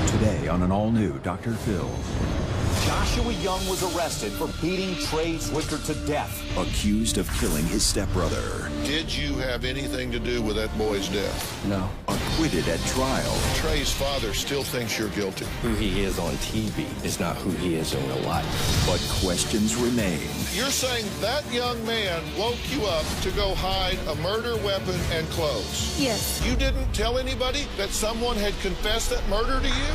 Today on an all-new Dr. Phil. Joshua Young was arrested for beating Trey Zwicker to death. Accused of killing his stepbrother. Did you have anything to do with that boy's death? No. Acquitted at trial. Trey's father still thinks you're guilty. Who he is on TV is not who he is in real life. But questions remain. You're saying that young man woke you up to go hide a murder weapon and clothes? Yes. You didn't tell anybody that someone had confessed that murder to you?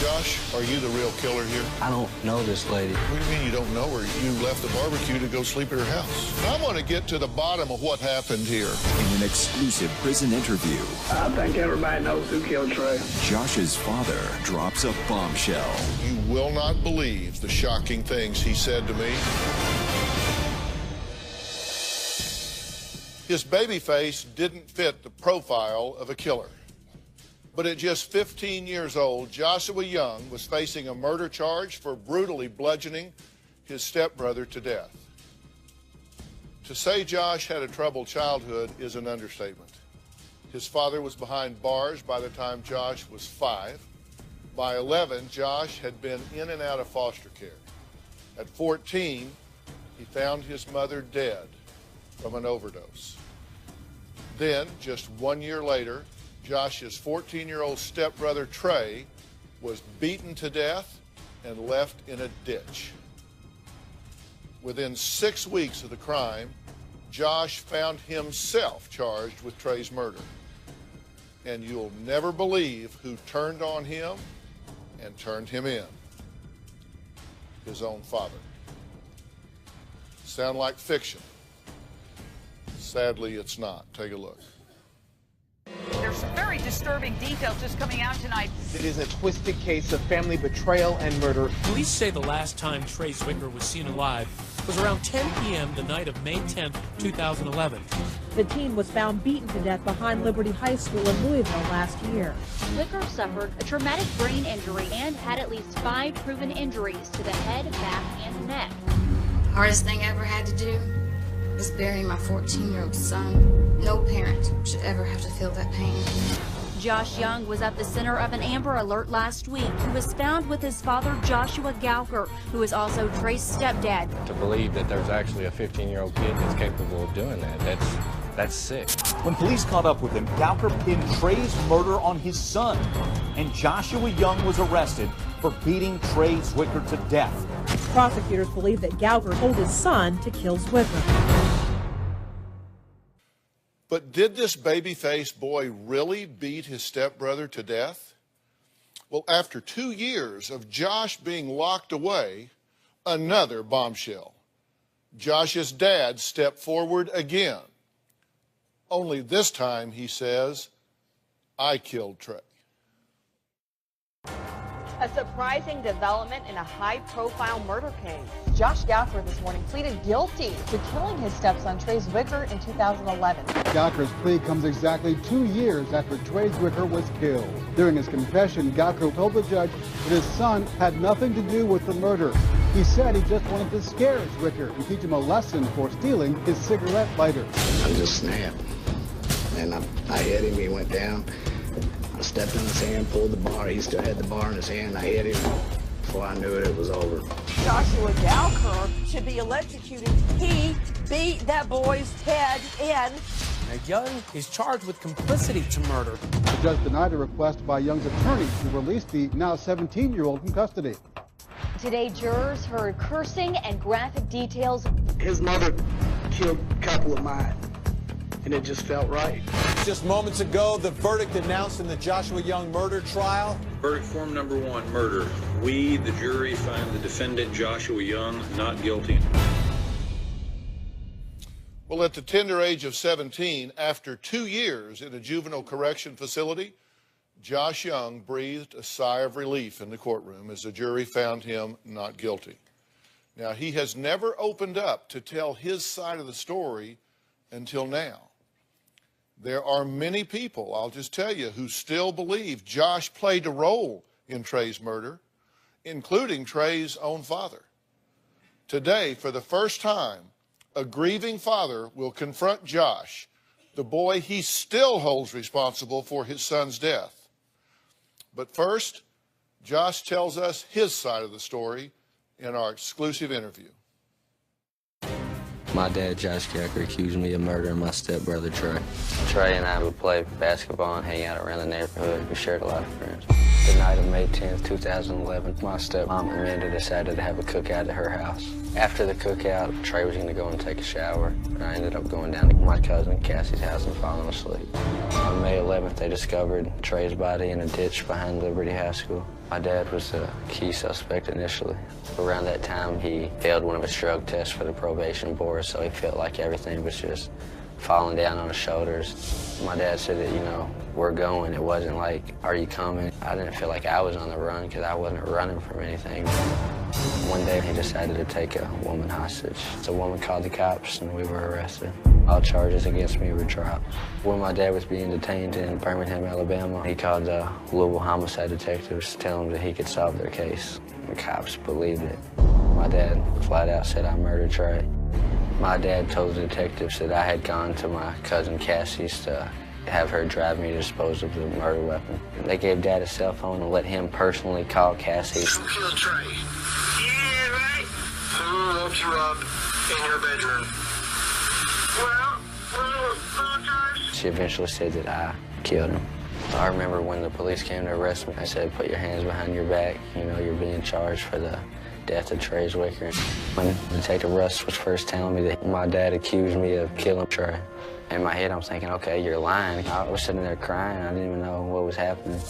Josh, are you the real killer here? I don't know this lady. What do you mean you don't know her? You left the barbecue to go sleep at her house. I want to get to the bottom of what happened here. In an exclusive prison interview, I think everybody knows who killed Trey. Josh's father drops a bombshell. You will not believe the shocking things he said to me. His baby face didn't fit the profile of a killer. But at just 15 years old, Joshua Young was facing a murder charge for brutally bludgeoning his stepbrother to death. To say Josh had a troubled childhood is an understatement. His father was behind bars by the time Josh was 5. By 11, Josh had been in and out of foster care. At 14, he found his mother dead from an overdose. Then, just 1 year later, Josh's 14-year-old stepbrother Trey was beaten to death and left in a ditch. Within 6 weeks of the crime, Josh found himself charged with Trey's murder. And you'll never believe who turned on him and turned him in. His own father. Sound like fiction? Sadly, it's not. Take a look. There's some very disturbing details just coming out tonight. It is a twisted case of family betrayal and murder. Police say the last time Trey Zwicker was seen alive was around 10 p.m. the night of May 10, 2011. The teen was found beaten to death behind Liberty High School in Louisville last year. Zwicker suffered a traumatic brain injury and had at least 5 proven injuries to the head, back, and neck. Hardest thing I ever had to do was bury my 14-year-old son. No parent should ever have to feel that pain. Josh Young was at the center of an Amber Alert last week. He was found with his father, Joshua Gowker, who is also Trey's stepdad. To believe that there's actually a 15-year-old kid that's capable of doing that, that's sick. When police caught up with him, Gowker pinned Trey's murder on his son, and Joshua Young was arrested for beating Trey Zwicker to death. Prosecutors believe that Gowker told his son to kill Zwicker. But did this baby-faced boy really beat his stepbrother to death? Well, after 2 years of Josh being locked away, another bombshell. Josh's dad stepped forward again. Only this time he says, I killed Trey. A surprising development in a high-profile murder case. Josh Gowker this morning pleaded guilty to killing his stepson Trey Zwicker in 2011. Gowker's plea comes exactly 2 years after Trey Zwicker was killed. During his confession, Gowker told the judge that his son had nothing to do with the murder. He said he just wanted to scare Zwicker and teach him a lesson for stealing his cigarette lighter. I just snapped. And I hit him, he went down. I stepped on his hand, pulled the bar. He still had the bar in his hand. I hit him. Before I knew it, it was over. Joshua Gowker should be electrocuted. He beat that boy's head in. Now, Young is charged with complicity to murder. The judge denied a request by Young's attorney to release the now 17-year-old from custody. Today, jurors heard cursing and graphic details. His mother killed a couple of mine, and it just felt right. Just moments ago, the verdict announced in the Joshua Young murder trial. Verdict form number 1, murder. We, the jury, find the defendant Joshua Young not guilty. Well, at the tender age of 17, after 2 years in a juvenile correction facility, Josh Young breathed a sigh of relief in the courtroom as the jury found him not guilty. Now, he has never opened up to tell his side of the story until now. There are many people, I'll just tell you, who still believe Josh played a role in Trey's murder, including Trey's own father. Today, for the first time, a grieving father will confront Josh, the boy he still holds responsible for his son's death. But first, Josh tells us his side of the story in our exclusive interview. My dad, Josh Gallagher, accused me of murdering my stepbrother, Trey. Trey and I would play basketball and hang out around the neighborhood. We shared a lot of friends. The night of May 10th, 2011, my stepmom, Amanda, decided to have a cookout at her house. After the cookout, Trey was going to go and take a shower, and I ended up going down to my cousin Cassie's house and falling asleep. On May 11th, they discovered Trey's body in a ditch behind Liberty High School. My dad was the key suspect initially. Around that time, he failed one of his drug tests for the probation board, so he felt like everything was just falling down on his shoulders. My dad said that, you know, we're going. It wasn't like, are you coming? I didn't feel like I was on the run because I wasn't running from anything. One day, he decided to take a woman hostage. So a woman called the cops, and we were arrested. All charges against me were dropped. When my dad was being detained in Birmingham, Alabama, he called the Louisville homicide detectives to tell them that he could solve their case. The cops believed it. My dad flat out said I murdered Trey. My dad told the detectives that I had gone to my cousin Cassie's to have her drive me to dispose of the murder weapon. They gave Dad a cell phone and let him personally call Cassie. Who killed Trey? Yeah, right. Who roped you up in your bedroom? She eventually said that I killed him. I remember when the police came to arrest me, I said, put your hands behind your back. You know, you're being charged for the death of Trey Zwicker. When Detective Russ was first telling me that my dad accused me of killing Trey, in my head I'm thinking, okay, you're lying. I was sitting there crying. I didn't even know what was happening.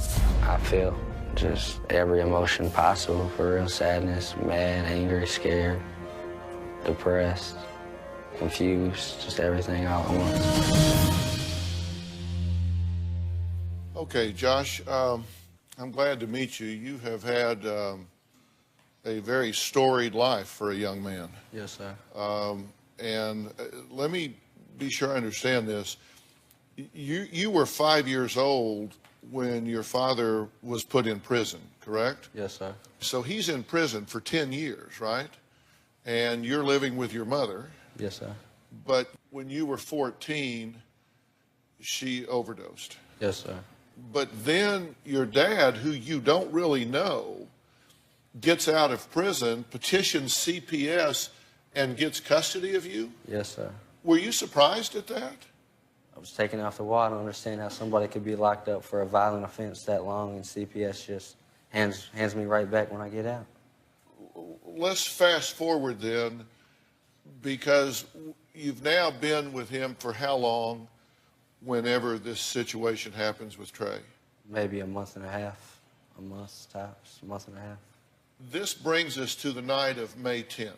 I felt just every emotion possible, for real. Sadness, mad, angry, scared, depressed, confused, just everything all at once. Okay, Josh, I'm glad to meet you. You have had a very storied life for a young man. Yes, sir. And let me be sure I understand this. You were 5 years old when your father was put in prison, correct? Yes, sir. So he's in prison for 10 years, right? And you're living with your mother. Yes, sir. But when you were 14, she overdosed. Yes, sir. But then your dad, who you don't really know, gets out of prison, petitions CPS, and gets custody of you? Yes, sir. Were you surprised at that? I was taken off the wall. I don't understand how somebody could be locked up for a violent offense that long, and CPS just hands me right back when I get out. Let's fast forward then, because you've now been with him for how long whenever this situation happens with Trey? Maybe a month and a half, a month tops, a month and a half. This brings us to the night of May 10th.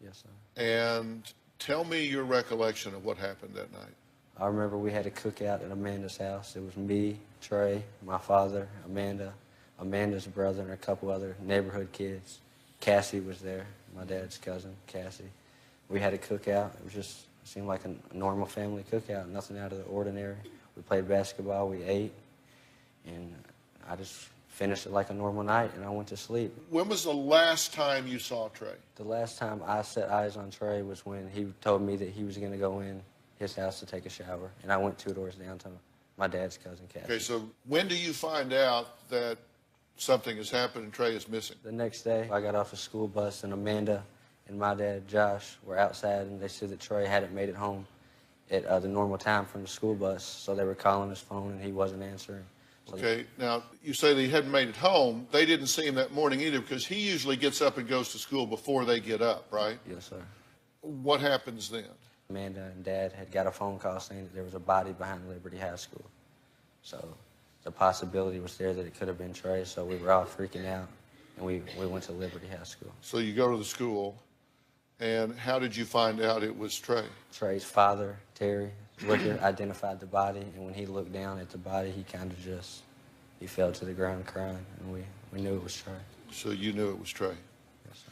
Yes, sir. And tell me your recollection of what happened that night. I remember we had a cookout at Amanda's house. It was me, Trey, my father, Amanda, Amanda's brother, and a couple other neighborhood kids. Cassie was there, my dad's cousin, Cassie. We had a cookout. It was just, it seemed like a normal family cookout, nothing out of the ordinary. We played basketball, we ate, and I just finished it like a normal night, and I went to sleep. When was the last time you saw Trey? The last time I set eyes on Trey was when he told me that he was going to go in his house to take a shower, and I went 2 doors down to my dad's cousin, Cassie. Okay, so when do you find out that something has happened and Trey is missing? The next day, I got off a school bus, and Amanda and my dad, Josh, were outside, and they said that Trey hadn't made it home at the normal time from the school bus, so they were calling his phone, and he wasn't answering. So okay, now, you say that he hadn't made it home. They didn't see him that morning either, because he usually gets up and goes to school before they get up, right? Yes, sir. What happens then? Amanda and Dad had got a phone call saying that there was a body behind Liberty High School. So the possibility was there that it could have been Trey, so we were all freaking out, and we went to Liberty High School. So you go to the school, and how did you find out it was Trey? Trey's father, Terry Zwicker, identified the body, and when he looked down at the body, he kind of just, he fell to the ground crying, and we knew it was Trey. So you knew it was Trey? Yes, sir.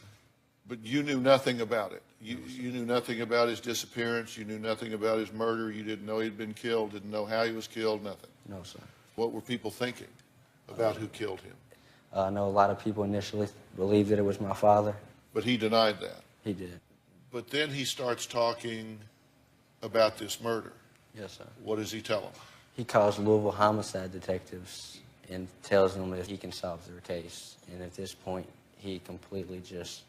But you knew nothing about it? You knew nothing about his disappearance? You knew nothing about his murder? You didn't know he'd been killed? Didn't know how he was killed? Nothing? No, sir. What were people thinking about who killed him? I know a lot of people initially believed that it was my father. But he denied that? He did. But then he starts talking about this murder. Yes, sir. What does he tell them? He calls Louisville homicide detectives, and tells them if he can solve their case. And at this point, he completely just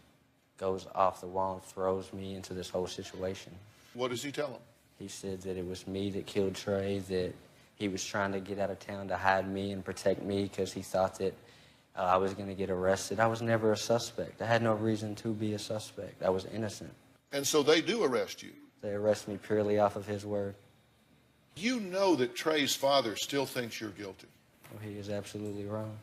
goes off the wall and throws me into this whole situation. What does he tell them? He said that it was me that killed Trey, that he was trying to get out of town to hide me and protect me because he thought that I was going to get arrested. I was never a suspect. I had no reason to be a suspect. I was innocent. And so they do arrest you? They arrest me purely off of his word. You know that Trey's father still thinks you're guilty. Well, he is absolutely wrong.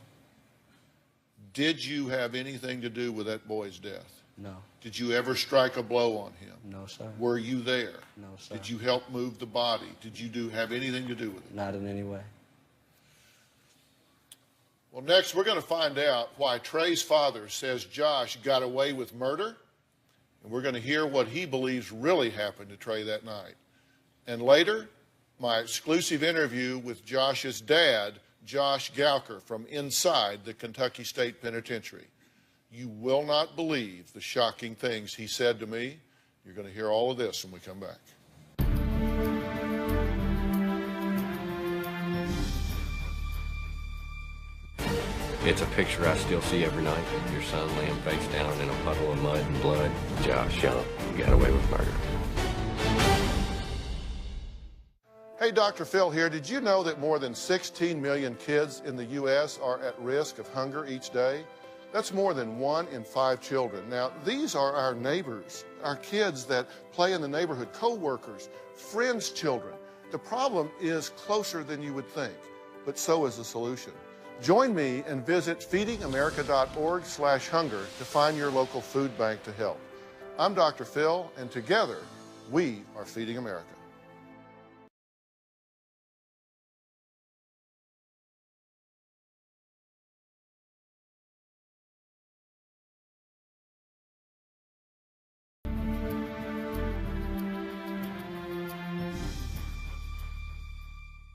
Did you have anything to do with that boy's death? No. Did you ever strike a blow on him? No, sir. Were you there? No, sir. Did you help move the body? Did you have anything to do with it? Not in any way. Well, next we're going to find out why Trey's father says Josh got away with murder, and we're going to hear what he believes really happened to Trey that night. And later, my exclusive interview with Josh's dad, Josh Gowker, from inside the Kentucky State Penitentiary. You will not believe the shocking things he said to me. You're going to hear all of this when we come back. It's a picture I still see every night. Your son laying face down in a puddle of mud and blood. Josh Young, you got away with murder. Hey, Dr. Phil here. Did you know that more than 16 million kids in the U.S. are at risk of hunger each day? That's more than 1 in 5 children. Now, these are our neighbors, our kids that play in the neighborhood, co-workers, friends' children. The problem is closer than you would think, but so is the solution. Join me and visit feedingamerica.org/hunger to find your local food bank to help. I'm Dr. Phil, and together, we are Feeding America.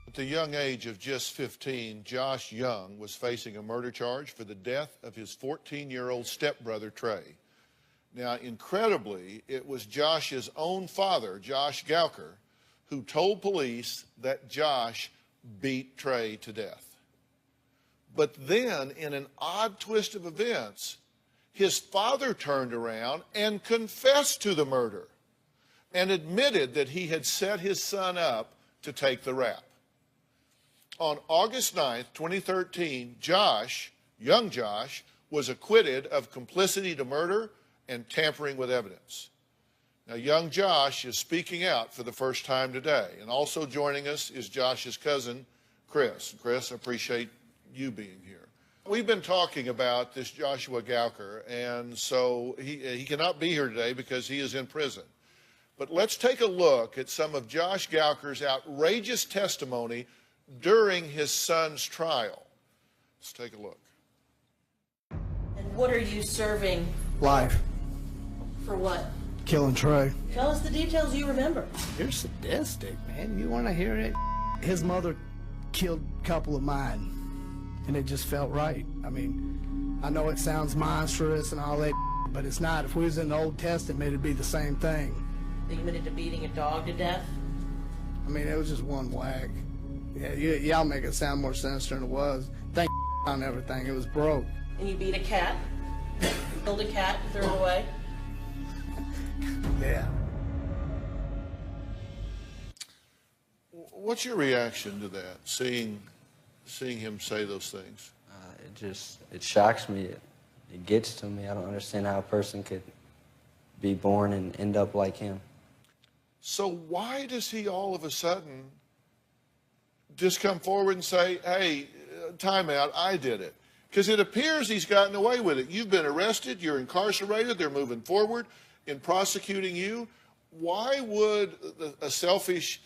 At the young age of just 15, Josh Young was facing a murder charge for the death of his 14-year-old stepbrother, Trey. Now, incredibly, it was Josh's own father, Josh Gowker, who told police that Josh beat Trey to death. But then, in an odd twist of events, his father turned around and confessed to the murder and admitted that he had set his son up to take the rap. On August 9th, 2013, young Josh, was acquitted of complicity to murder and tampering with evidence. Now, young Josh is speaking out for the first time today. And also joining us is Josh's cousin, Chris. Chris, I appreciate you being here. We've been talking about this Joshua Gowker, and so he cannot be here today because he is in prison. But let's take a look at some of Josh Gowker's outrageous testimony during his son's trial. Let's take a look. And what are you serving? Life. For what? Killing Trey. Tell us the details you remember. You're sadistic, man. You want to hear it? His mother killed a couple of mine, and it just felt right. I mean, I know it sounds monstrous and all that, but it's not. If we was in the Old Testament, it'd be the same thing. They admitted to beating a dog to death? I mean, it was just one whack. Yeah, y'all make it sound more sinister than it was. Thank on everything. It was broke. And you beat a cat? Killed a cat and threw it away? Yeah. What's your reaction to that, seeing him say those things? It shocks me. It gets to me. I don't understand how a person could be born and end up like him. So why does he all of a sudden just come forward and say, hey, time out, I did it? Because it appears he's gotten away with it. You've been arrested, you're incarcerated, they're moving forward in prosecuting you. Why would a selfish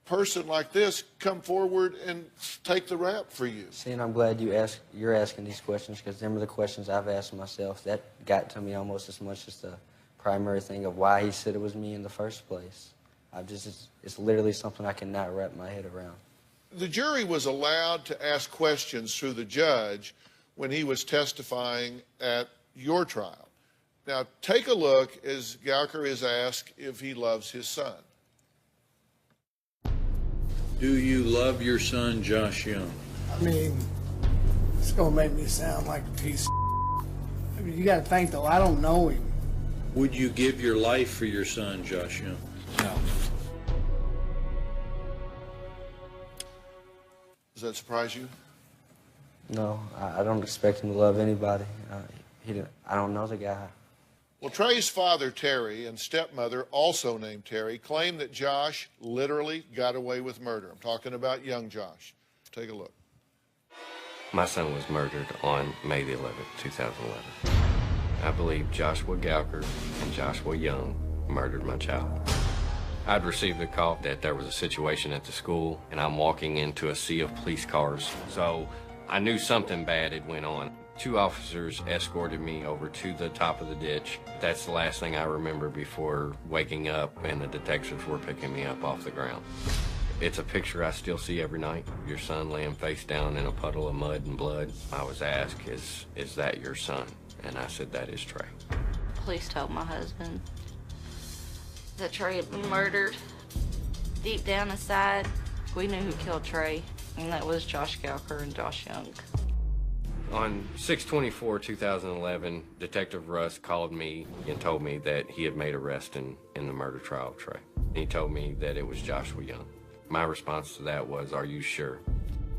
person like this come forward and take the rap for you? See, and I'm glad you're asking these questions, because them are the questions I've asked myself. That got to me almost as much as the primary thing of why he said it was me in the first place. It's literally something I cannot wrap my head around. The jury was allowed to ask questions through the judge when he was testifying at your trial. Now, take a look as Gowker is asked if he loves his son. Do you love your son, Josh Young? I mean, It's gonna make me sound like a piece of I mean, you gotta think, though, I don't know him. Would you give your life for your son, Josh Young? No. Does that surprise you? No, I don't expect him to love anybody. I don't know the guy. Well, Trey's father, Terry, and stepmother, also named Terry, claim that Josh literally got away with murder. I'm talking about young Josh. Take a look. My son was murdered on May the 11th, 2011. I believe Joshua Gowker and Joshua Young murdered my child. I'd received a call that there was a situation at the school, and I'm walking into a sea of police cars. So I knew something bad had went on. 2 officers escorted me over to the top of the ditch. That's the last thing I remember before waking up and the detectives were picking me up off the ground. It's a picture I still see every night. Your son laying face down in a puddle of mud and blood. I was asked, is that your son? And I said, that is Trey. Police told my husband that Trey had been murdered. Deep down inside, we knew who killed Trey, and that was Josh Gowker and Josh Young. On 6/24/2011, Detective Russ called me and told me that he had made arrest in the murder trial of Trey. He told me that it was Joshua Young. My response to that was, are you sure?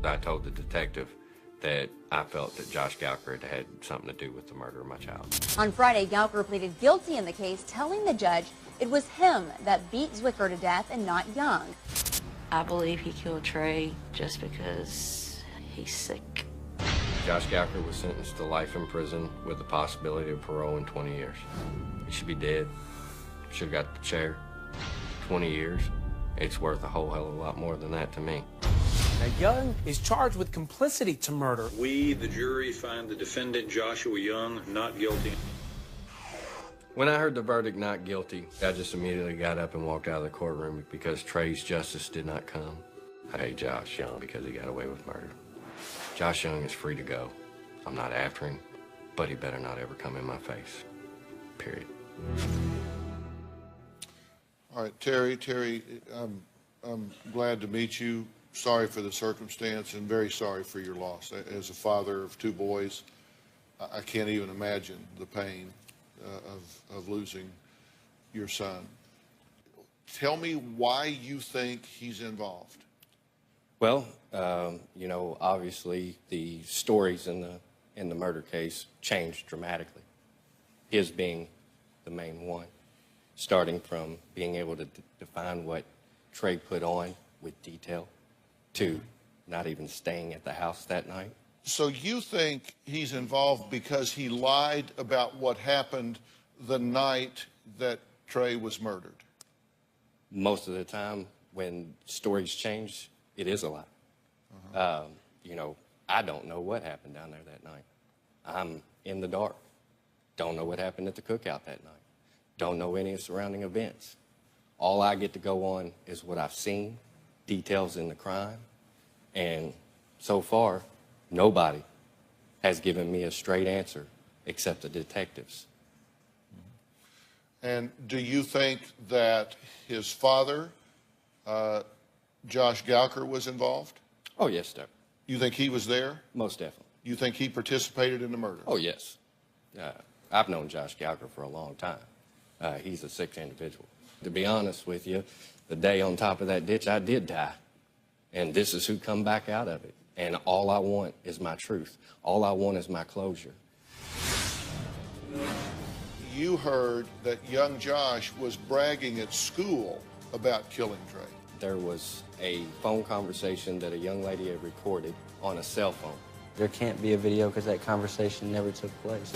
I told the detective that I felt that Josh Gowker had something to do with the murder of my child. On Friday, Gowker pleaded guilty in the case, telling the judge it was him that beat Zwicker to death and not Young. I believe he killed Trey just because he's sick. Josh Gowker was sentenced to life in prison with the possibility of parole in 20 years. He should be dead. Should have got the chair. 20 years. It's worth a whole hell of a lot more than that to me. Now, Young is charged with complicity to murder. We, the jury, find the defendant Joshua Young not guilty. When I heard the verdict not guilty, I just immediately got up and walked out of the courtroom because Trey's justice did not come. I hate Josh Young because he got away with murder. Josh Young is free to go. I'm not after him, but he better not ever come in my face. Period. All right, Terry, I'm glad to meet you. Sorry for the circumstance and very sorry for your loss. As a father of 2 boys, I can't even imagine the pain of losing your son. Tell me why you think he's involved. Well, you know, obviously the stories in the murder case changed dramatically. His being the main one, starting from being able to define what Trey put on with detail to not even staying at the house that night. So you think he's involved because he lied about what happened the night that Trey was murdered? Most of the time when stories change, it is a lie. You know, I don't know what happened down there that night. I'm in the dark. Don't know what happened at the cookout that night. Don't know any surrounding events. All I get to go on is what I've seen, details in the crime, and so far, nobody has given me a straight answer except the detectives. And do you think that his father, Josh Gowker, was involved? Oh, yes, sir. You think he was there? Most definitely. You think he participated in the murder? Oh, yes. I've known Josh Gowker for a long time. He's a sick individual. To be honest with you, the day on top of that ditch, I did die. And this is who come back out of it. And all I want is my truth. All I want is my closure. You heard that young Josh was bragging at school about killing Trey. There was a phone conversation that a young lady had recorded on a cell phone. There can't be a video because that conversation never took place.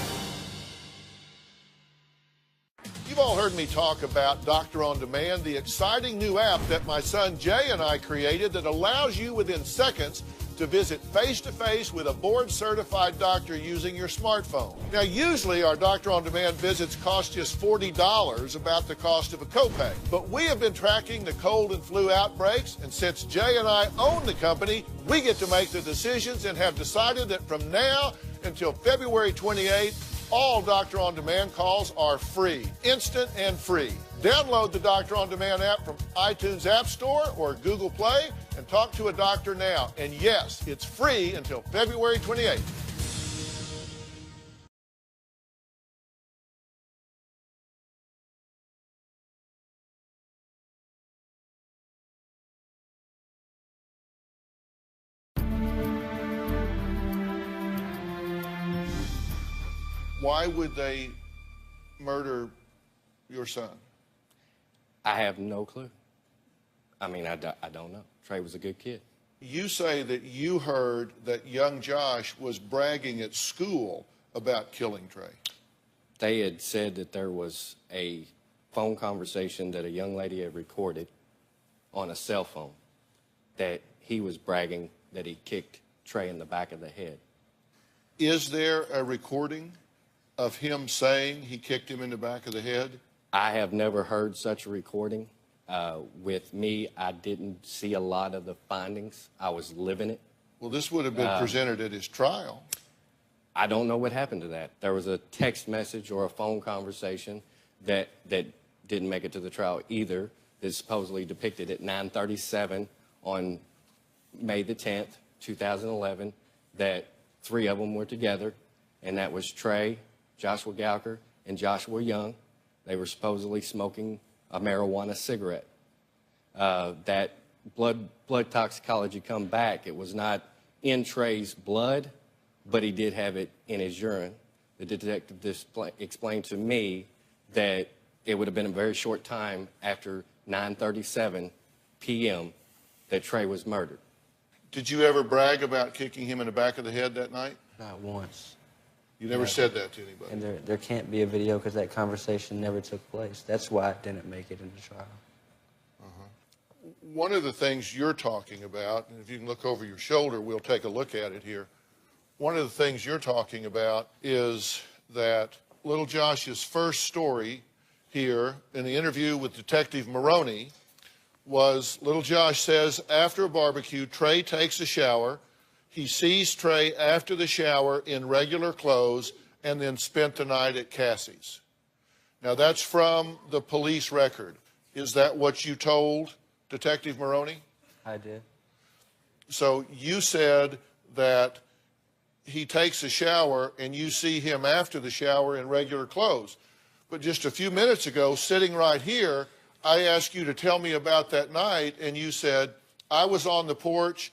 You've all heard me talk about Doctor On Demand, the exciting new app that my son Jay and I created that allows you within seconds to visit face-to-face with a board-certified doctor using your smartphone. Now, usually our Doctor On Demand visits cost just $40, about the cost of a copay. But we have been tracking the cold and flu outbreaks, and since Jay and I own the company, we get to make the decisions and have decided that from now until February 28th, all Doctor On Demand calls are free, instant and free. Download the Doctor on Demand app from iTunes App Store or Google Play and talk to a doctor now. And yes, it's free until February 28th. Why would they murder your son? I have no clue. I mean, I don't know. Trey was a good kid. You say that you heard that young Josh was bragging at school about killing Trey. They had said that there was a phone conversation that a young lady had recorded on a cell phone that he was bragging that he kicked Trey in the back of the head. Is there a recording of him saying he kicked him in the back of the head? I have never heard such a recording. With me, I didn't see a lot of the findings. I was living it. Well, this would have been presented at his trial. I don't know what happened to that. There was a text message or a phone conversation that didn't make it to the trial either. That's supposedly depicted at 9:37 on May the 10th, 2011, that three of them were together, and that was Trey, Joshua Gowker, and Joshua Young. They were supposedly smoking a marijuana cigarette. That blood toxicology come back. It was not in Trey's blood, but he did have it in his urine. The detective explained to me that it would have been a very short time after 9:37 p.m. that Trey was murdered. Did you ever brag about kicking him in the back of the head that night? Not once. You never said that to anybody? And there can't be a video because that conversation never took place. That's why it didn't make it in the trial. One of the things you're talking about, and if you can look over your shoulder, we'll take a look at it here. One of the things you're talking about is that little Josh's first story here in the interview with Detective Maroney was little Josh says, after a barbecue, Trey takes a shower. He sees Trey after the shower in regular clothes and then spent the night at Cassie's. Now, that's from the police record. Is that what you told Detective Maroney? I did. So you said that he takes a shower and you see him after the shower in regular clothes. But just a few minutes ago, sitting right here, I asked you to tell me about that night, and you said, I was on the porch.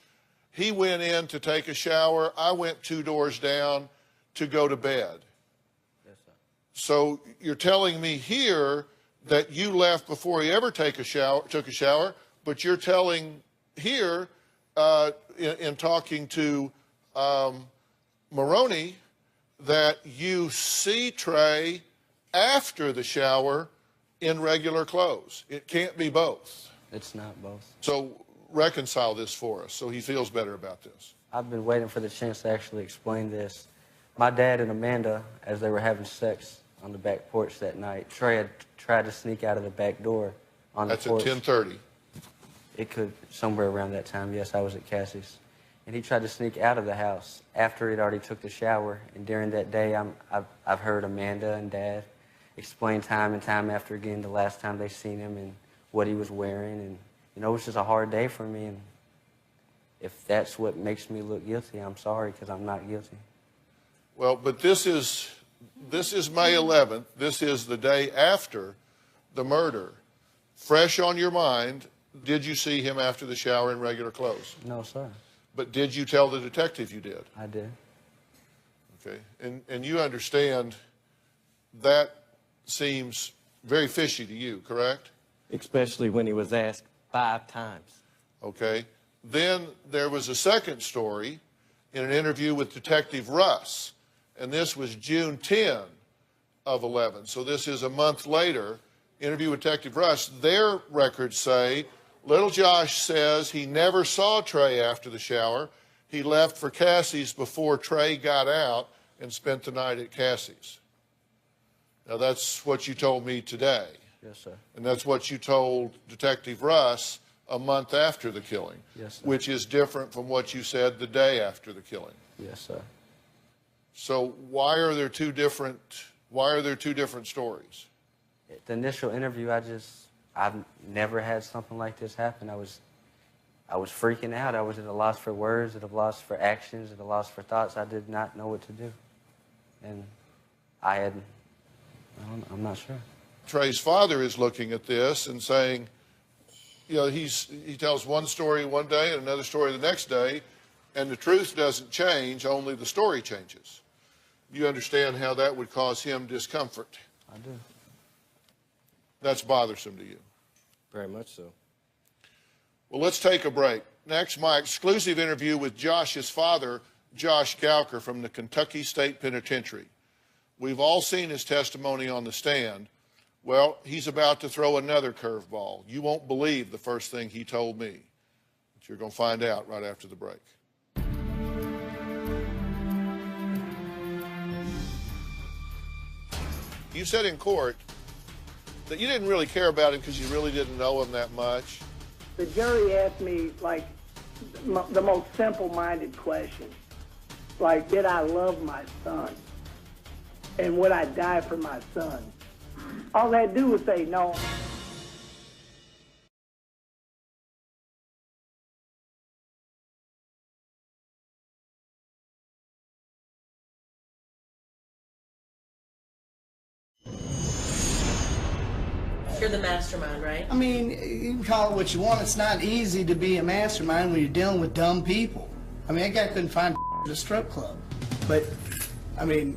He went in to take a shower. I went 2 doors down to go to bed. Yes, sir. So you're telling me here that you left before he ever took a shower, but you're telling here in talking to Maroney that you see Trey after the shower in regular clothes. It can't be both. It's not both. So reconcile this for us so he feels better about this. I've been waiting for the chance to actually explain this. My dad and Amanda, as they were having sex on the back porch that night, Trey had tried to sneak out of the back door on the porch. That's at 10:30. It could, somewhere around that time, yes, I was at Cassie's. And he tried to sneak out of the house after he'd already took the shower. And during that day, I've heard Amanda and Dad explain time and time after again the last time they seen him and what he was wearing. And, you know, it was just a hard day for me. And if that's what makes me look guilty, I'm sorry, because I'm not guilty. Well, but this is May 11th. This is the day after the murder. Fresh on your mind, did you see him after the shower in regular clothes? No, sir. But did you tell the detective you did? I did. Okay. And you understand that seems very fishy to you, correct? Especially when he was asked 5 times. Okay. Then there was a second story in an interview with Detective Russ, and this was June 10 of 11. So this is a month later. Interview with Detective Russ. Their records say little Josh says he never saw Trey after the shower. He left for Cassie's before Trey got out and spent the night at Cassie's. Now, that's what you told me today. Yes, sir. And that's what you told Detective Russ a month after the killing. Yes, sir. Which is different from what you said the day after the killing. Yes, sir. So why are there two different stories? The initial interview, I've never had something like this happen. I was freaking out. I was at a loss for words, at a loss for actions, at a loss for thoughts. I did not know what to do. And I'm not sure. Trey's father is looking at this and saying, you know, he tells one story one day and another story the next day, and the truth doesn't change, only the story changes. You understand how that would cause him discomfort? I do. That's bothersome to you? Very much so. Well, let's take a break. Next, my exclusive interview with Josh's father, Josh Gowker from the Kentucky State Penitentiary. We've all seen his testimony on the stand. Well, he's about to throw another curveball. You won't believe the first thing he told me. But you're going to find out right after the break. You said in court that you didn't really care about him because you really didn't know him that much. The jury asked me, like, the most simple-minded question. Like, did I love my son? And would I die for my son? All they had to do was say no. You're the mastermind, right? I mean, you can call it what you want. It's not easy to be a mastermind when you're dealing with dumb people. I mean, that guy couldn't find at a strip club. But, I mean,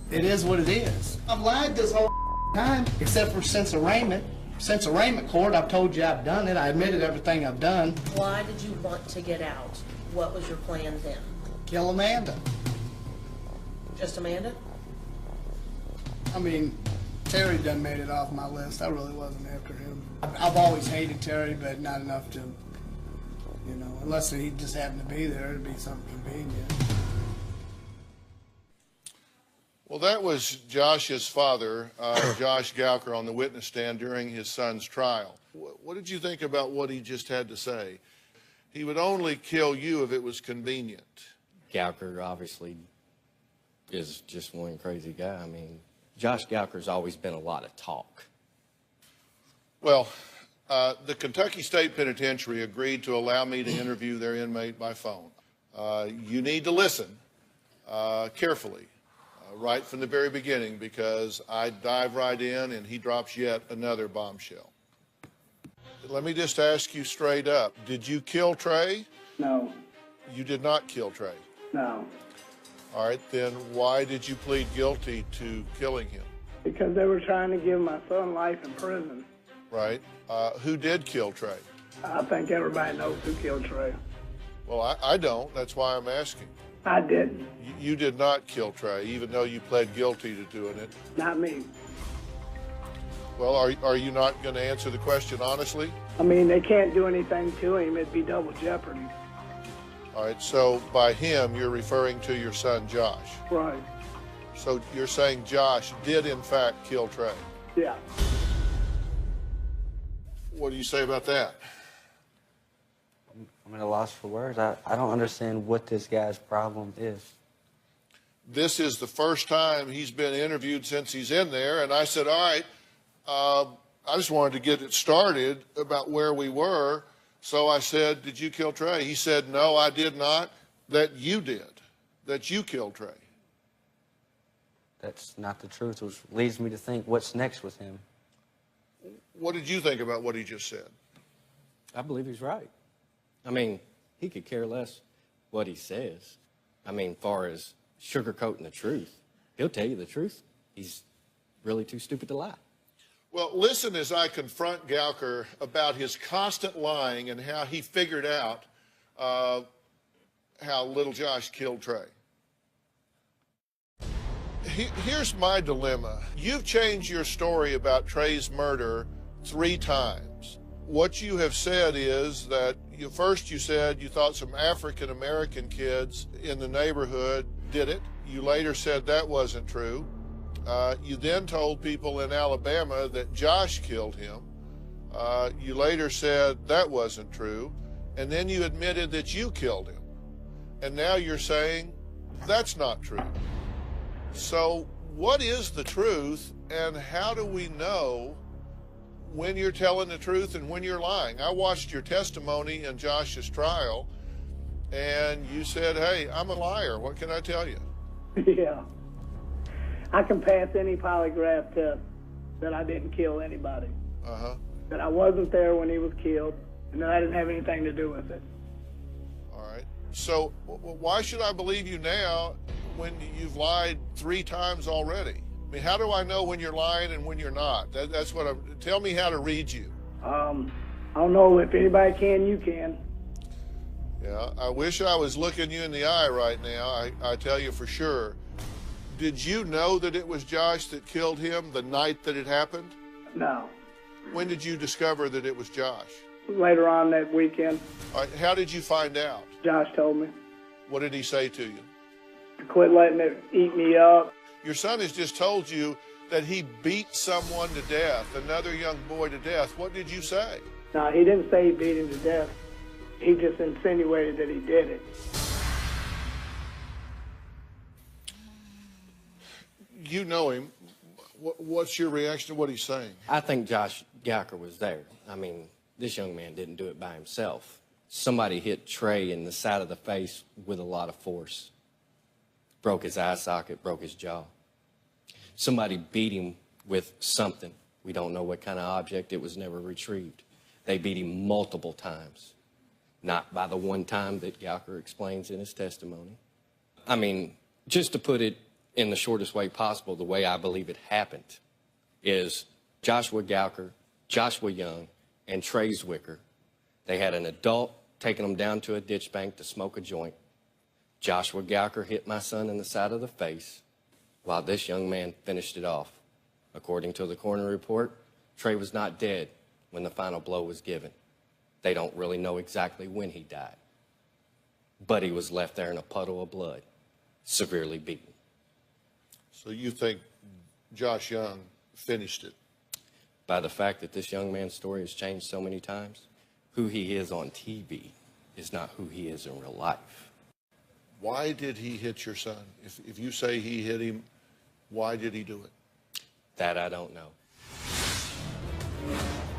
it is what it is. I've lied this whole time, except for since arraignment. Since arraignment court, I've told you I've done it. I admitted everything I've done. Why did you want to get out? What was your plan then? Kill Amanda. Just Amanda? I mean, Terry done made it off my list. I really wasn't after him. I've always hated Terry, but not enough to, you know, unless he just happened to be there, it'd be something convenient. Well, that was Josh's father, Josh Gowker, on the witness stand during his son's trial. What did you think about what he just had to say? He would only kill you if it was convenient. Gowker obviously is just one crazy guy. I mean, Josh Gowker's always been a lot of talk. Well, the Kentucky State Penitentiary agreed to allow me to interview their inmate by phone. You need to listen carefully. Right from the very beginning, because I dive right in and he drops yet another bombshell. Let me just ask you straight up, did you kill Trey? No. You did not kill Trey? No. All right, then why did you plead guilty to killing him? Because they were trying to give my son life in prison. Right. Who did kill Trey? I think everybody knows who killed Trey. Well, I don't. That's why I'm asking. I didn't. You did not kill Trey, even though you pled guilty to doing it. Not me. Well, are you not going to answer the question honestly? I mean, they can't do anything to him. It'd be double jeopardy. All right, so by him, you're referring to your son, Josh. Right. So you're saying Josh did, in fact, kill Trey? Yeah. What do you say about that? I'm at a loss for words. I don't understand what this guy's problem is. This is the first time he's been interviewed since he's in there, and I said, all right, I just wanted to get it started about where we were. So I said, did you kill Trey? He said, no, I did not. That you did. That you killed Trey. That's not the truth, which leads me to think, what's next with him? What did you think about what he just said? I believe he's right. I mean, he could care less what he says. I mean, far as sugarcoating the truth, he'll tell you the truth. He's really too stupid to lie. Well, listen as I confront Gowker about his constant lying and how he figured out how little Josh killed Trey. Here's my dilemma. You've changed your story about Trey's murder 3 times. What you have said is that first you said you thought some African-American kids in the neighborhood did it. You later said that wasn't true. You then told people in Alabama that Josh killed him. You later said that wasn't true. And then you admitted that you killed him. And now you're saying that's not true. So what is the truth, and how do we know when you're telling the truth and when you're lying? I watched your testimony in Josh's trial, and you said, hey, I'm a liar. What can I tell you? Yeah. I can pass any polygraph test that I didn't kill anybody. Uh-huh. That I wasn't there when he was killed, and that I didn't have anything to do with it. All right. So why should I believe you now when you've lied 3 times already? I mean, how do I know when you're lying and when you're not? That's what I'm... Tell me how to read you. I don't know. If anybody can, you can. Yeah, I wish I was looking you in the eye right now. I tell you for sure. Did you know that it was Josh that killed him the night that it happened? No. When did you discover that it was Josh? Later on that weekend. All right, how did you find out? Josh told me. What did he say to you? To quit letting it eat me up. Your son has just told you that he beat someone to death, another young boy to death. What did you say? No, he didn't say he beat him to death. He just insinuated that he did it. You know him. What's your reaction to what he's saying? I think Josh Gowker was there. I mean, this young man didn't do it by himself. Somebody hit Trey in the side of the face with a lot of force. Broke his eye socket, broke his jaw. Somebody beat him with something. We don't know what kind of object. It was never retrieved. They beat him multiple times. Not by the one time that Gowker explains in his testimony. I mean, just to put it in the shortest way possible, the way I believe it happened is Joshua Gowker, Joshua Young, and Trey Zwicker. They had an adult taking them down to a ditch bank to smoke a joint. Joshua Gowker hit my son in the side of the face while this young man finished it off. According to the coroner report, Trey was not dead when the final blow was given. They don't really know exactly when he died, but he was left there in a puddle of blood, severely beaten. So you think Josh Young finished it? By the fact that this young man's story has changed so many times, who he is on TV is not who he is in real life. Why did he hit your son? If you say he hit him, why did he do it? That I don't know.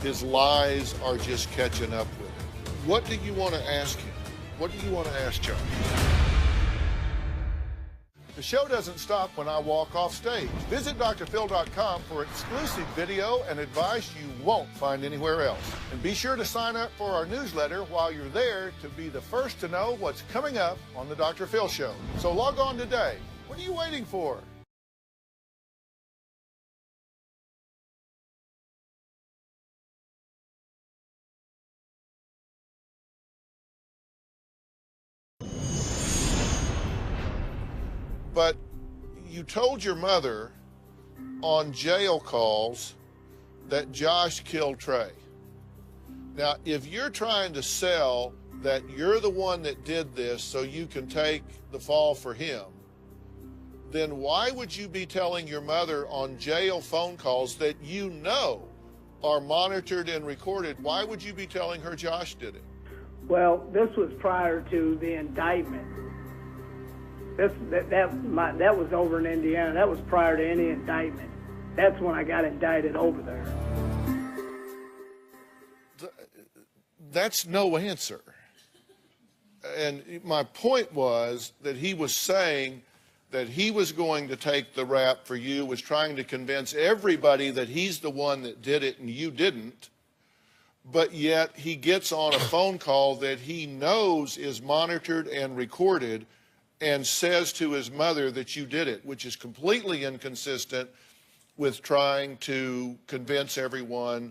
His lies are just catching up with him. What do you want to ask him? What do you want to ask Josh? The show doesn't stop when I walk off stage. Visit drphil.com for exclusive video and advice you won't find anywhere else. And be sure to sign up for our newsletter while you're there to be the first to know what's coming up on the Dr. Phil Show. So log on today. What are you waiting for? But you told your mother on jail calls that Josh killed Trey. Now, if you're trying to sell that you're the one that did this so you can take the fall for him, then why would you be telling your mother on jail phone calls that you know are monitored and recorded? Why would you be telling her Josh did it? Well, this was prior to the indictment. That was over in Indiana. That was prior to any indictment. That's when I got indicted over there. That's no answer. And my point was that he was saying that he was going to take the rap for you, was trying to convince everybody that he's the one that did it and you didn't. But yet he gets on a phone call that he knows is monitored and recorded and says to his mother that you did it, which is completely inconsistent with trying to convince everyone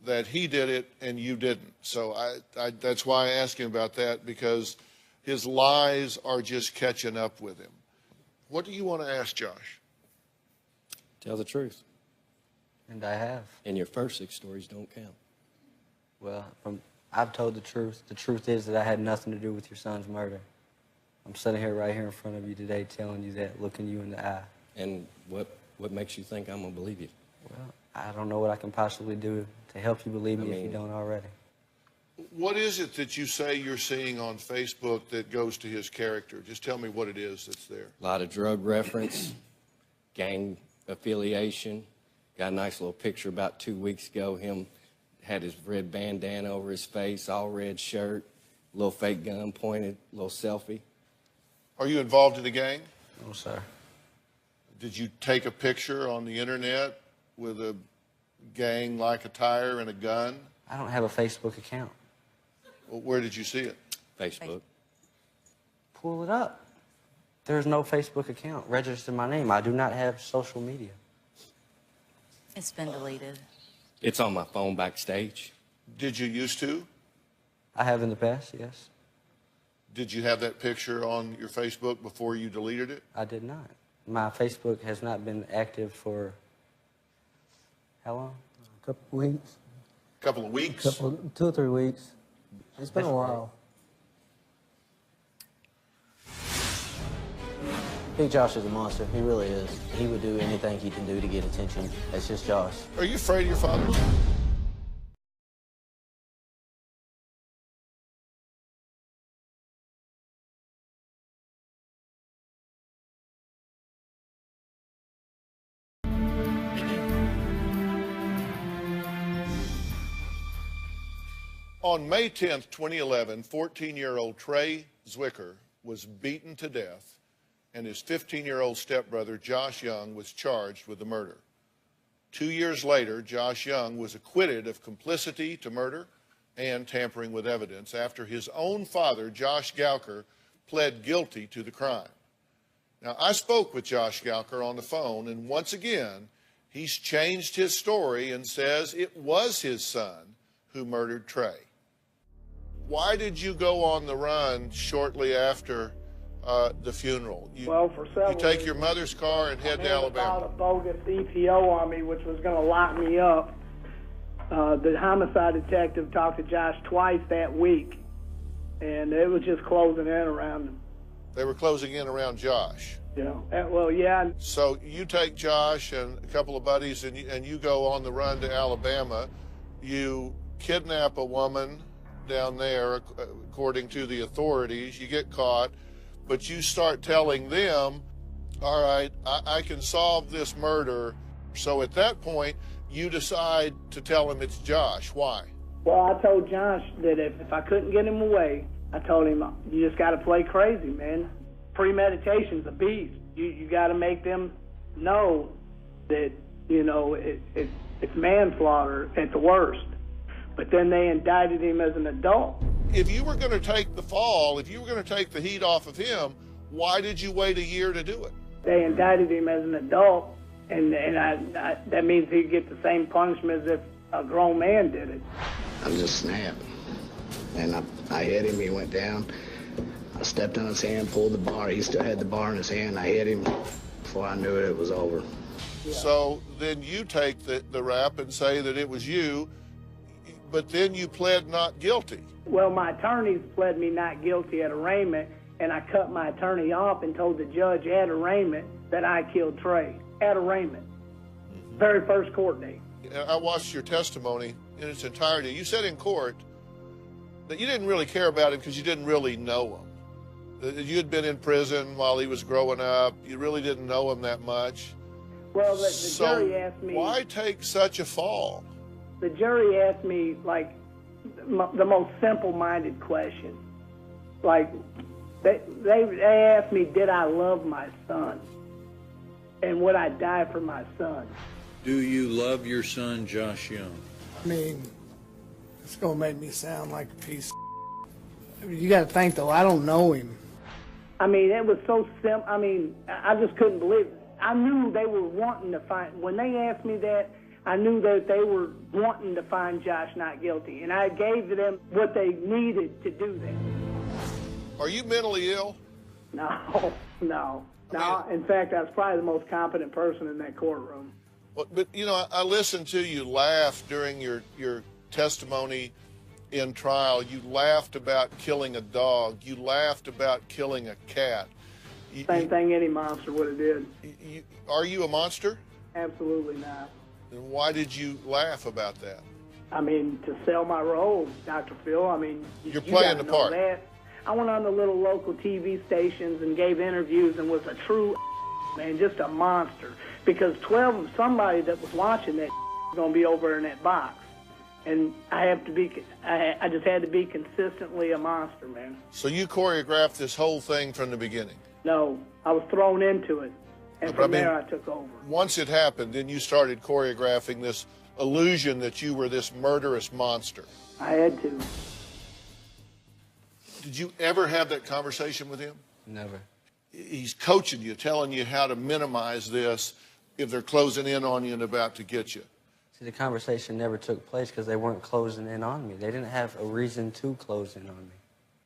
that he did it and you didn't. So that's why I asked him about that, because his lies are just catching up with him. What do you want to ask Josh? Tell the truth. And I have. And your first 6 stories don't count. Well, I've told the truth. The truth is that I had nothing to do with your son's murder. I'm sitting here right here in front of you today telling you that, looking you in the eye. And what makes you think I'm going to believe you? Well, I don't know what I can possibly do to help you believe me if you don't already. What is it that you say you're seeing on Facebook that goes to his character? Just tell me what it is that's there. A lot of drug reference, gang affiliation. Got a nice little picture about 2 weeks ago. Him had his red bandana over his face, all red shirt, little fake gun pointed, little selfie. Are you involved in a gang? No, sir. Did you take a picture on the internet with a gang-like attire and a gun? I don't have a Facebook account. Well, where did you see it? Facebook. Pull it up. There's no Facebook account. Register my name. I do not have social media. It's been deleted. It's on my phone backstage. Did you used to? I have in the past, yes. Did you have that picture on your Facebook before you deleted it? I did not. My Facebook has not been active for how long? A couple of weeks. Couple of weeks? 2 or 3 weeks. It's been a while. Big Josh is a monster. He really is. He would do anything he can do to get attention. That's just Josh. Are you afraid of your father? On May 10th, 2011, 14-year-old Trey Zwicker was beaten to death, and his 15-year-old stepbrother, Josh Young, was charged with the murder. 2 years later, Josh Young was acquitted of complicity to murder and tampering with evidence after his own father, Josh Gowker, pled guilty to the crime. Now, I spoke with Josh Gowker on the phone, and once again, he's changed his story and says it was his son who murdered Trey. Why did you go on the run shortly after the funeral? Well, for several You take reasons. your mother's car and head to Alabama. They filed a bogus EPO on me, which was going to lock me up. The homicide detective talked to Josh twice that week, and it was just closing in around him. They were closing in around Josh. You know, well, yeah. So you take Josh and a couple of buddies and you go on the run to Alabama. You kidnap a woman down there, according to the authorities. You get caught, but you start telling them, all right, I can solve this murder. So at that point, you decide to tell him it's Josh. Why? Well, I told Josh that if I couldn't get him away, I told him, you just got to play crazy, man. Premeditation's a beast. You got to make them know that, you know, it's manslaughter at the worst. But then they indicted him as an adult. If you were going to take the fall, if you were going to take the heat off of him, why did you wait a year to do it? They indicted him as an adult, and that means he'd get the same punishment as if a grown man did it. I just snapped. And I hit him, he went down. I stepped on his hand, pulled the bar. He still had the bar in his hand. I hit him. Before I knew it, it was over. Yeah. So then you take the rap and say that it was you, but then you pled not guilty. Well, my attorneys pled me not guilty at arraignment, and I cut my attorney off and told the judge at arraignment that I killed Trey. At arraignment. Very first court date. I watched your testimony in its entirety. You said in court that you didn't really care about him because you didn't really know him. You had been in prison while he was growing up. You really didn't know him that much. Well, the jury asked me... why take such a fall? The jury asked me, like, the most simple-minded question. Like, they asked me, did I love my son? And would I die for my son? Do you love your son, Josh Young? I mean, it's going to make me sound like a piece of... I mean, you got to think, though, I don't know him. I mean, it was so simple. I mean, I just couldn't believe it. I knew they were wanting to find... When they asked me that, I knew that they were wanting to find Josh not guilty, and I gave them what they needed to do that. Are you mentally ill? No. In fact, I was probably the most competent person in that courtroom. But you know, I listened to you laugh during your testimony in trial. You laughed about killing a dog. You laughed about killing a cat. Same thing any monster would have did. Are you a monster? Absolutely not. And why did you laugh about that? I mean, to sell my role, Dr. Phil. I mean, you're playing the part. That. I went on the little local TV stations and gave interviews and was a true man, just a monster. Because 12 of somebody that was watching that was going to be over in that box. And I just had to be consistently a monster, man. So you choreographed this whole thing from the beginning? No, I was thrown into it. And from there I took over. Once it happened, then you started choreographing this illusion that you were this murderous monster. I had to. Did you ever have that conversation with him? Never. He's coaching you, telling you how to minimize this if they're closing in on you and about to get you. See, the conversation never took place because they weren't closing in on me. They didn't have a reason to close in on me.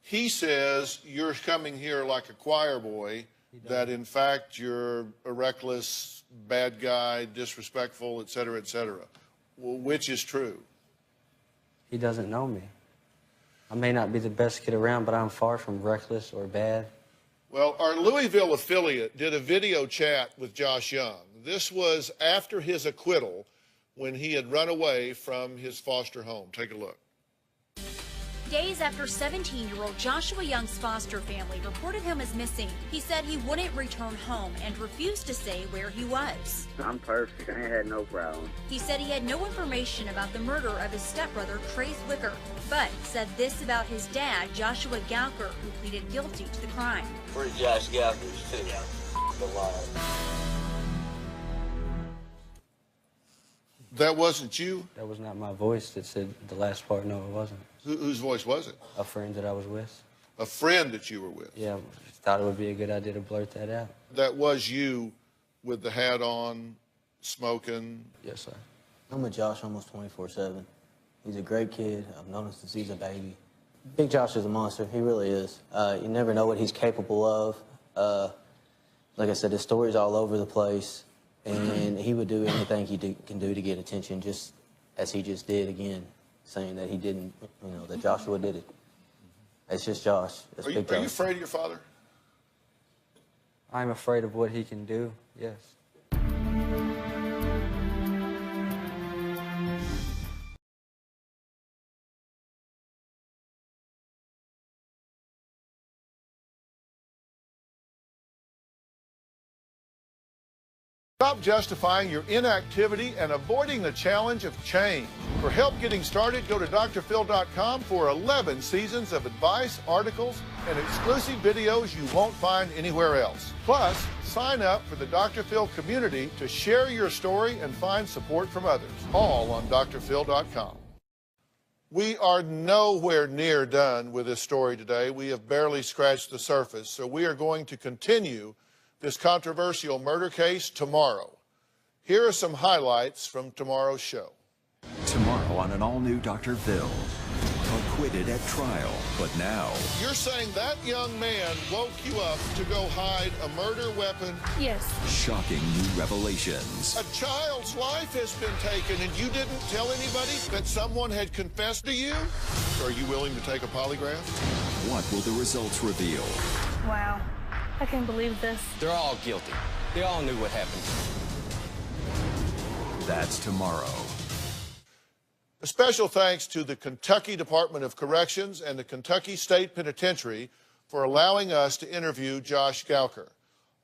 He says you're coming here like a choir boy, that in fact you're a reckless, bad guy, disrespectful, et cetera, et cetera. Well, which is true? He doesn't know me. I may not be the best kid around, but I'm far from reckless or bad. Well, our Louisville affiliate did a video chat with Josh Young. This was after his acquittal when he had run away from his foster home. Take a look. Days after 17-year-old Joshua Young's foster family reported him as missing, he said he wouldn't return home and refused to say where he was. I'm perfect. I ain't had no problem. He said he had no information about the murder of his stepbrother, Trace Wicker, but said this about his dad, Joshua Gowker, who pleaded guilty to the crime. Free Josh Gowker's too. The law. That wasn't you? That was not my voice that said the last part. No, it wasn't. Whose voice was it? A friend that I was with. A friend that you were with? Yeah, thought it would be a good idea to blurt that out. That was you with the hat on, smoking? Yes, sir. I'm with Josh almost 24/7. He's a great kid. I've known him since he's a baby. Big Josh is a monster. He really is. You never know what he's capable of. Like I said, his story's all over the place. And he would do anything he can do to get attention, just as he just did again, saying that he didn't, that Joshua did it. It's just Josh. It's Big Josh. Are you afraid of your father? I'm afraid of what he can do, yes. Stop justifying your inactivity and avoiding the challenge of change. For help getting started, go to drphil.com for 11 seasons of advice, articles, and exclusive videos you won't find anywhere else. Plus, sign up for the Dr. Phil community to share your story and find support from others, all on drphil.com. We are nowhere near done with this story today. We have barely scratched the surface, so we are going to continue this controversial murder case tomorrow. Here are some highlights from tomorrow's show. Tomorrow on an all-new Dr. Phil. Acquitted at trial, but now... You're saying that young man woke you up to go hide a murder weapon? Yes. Shocking new revelations. A child's life has been taken and you didn't tell anybody that someone had confessed to you? Are you willing to take a polygraph? What will the results reveal? Wow. I can't believe this. They're all guilty. They all knew what happened. That's tomorrow. A special thanks to the Kentucky Department of Corrections and the Kentucky State Penitentiary for allowing us to interview Josh Gowker.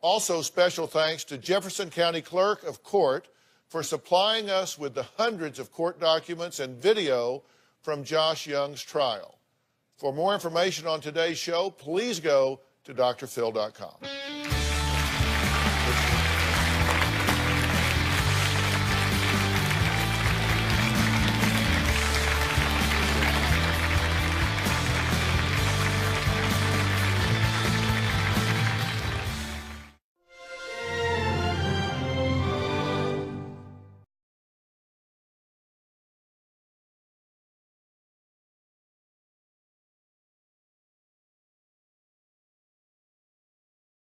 Also, special thanks to Jefferson County Clerk of Court for supplying us with the hundreds of court documents and video from Josh Young's trial. For more information on today's show, please go to drphil.com.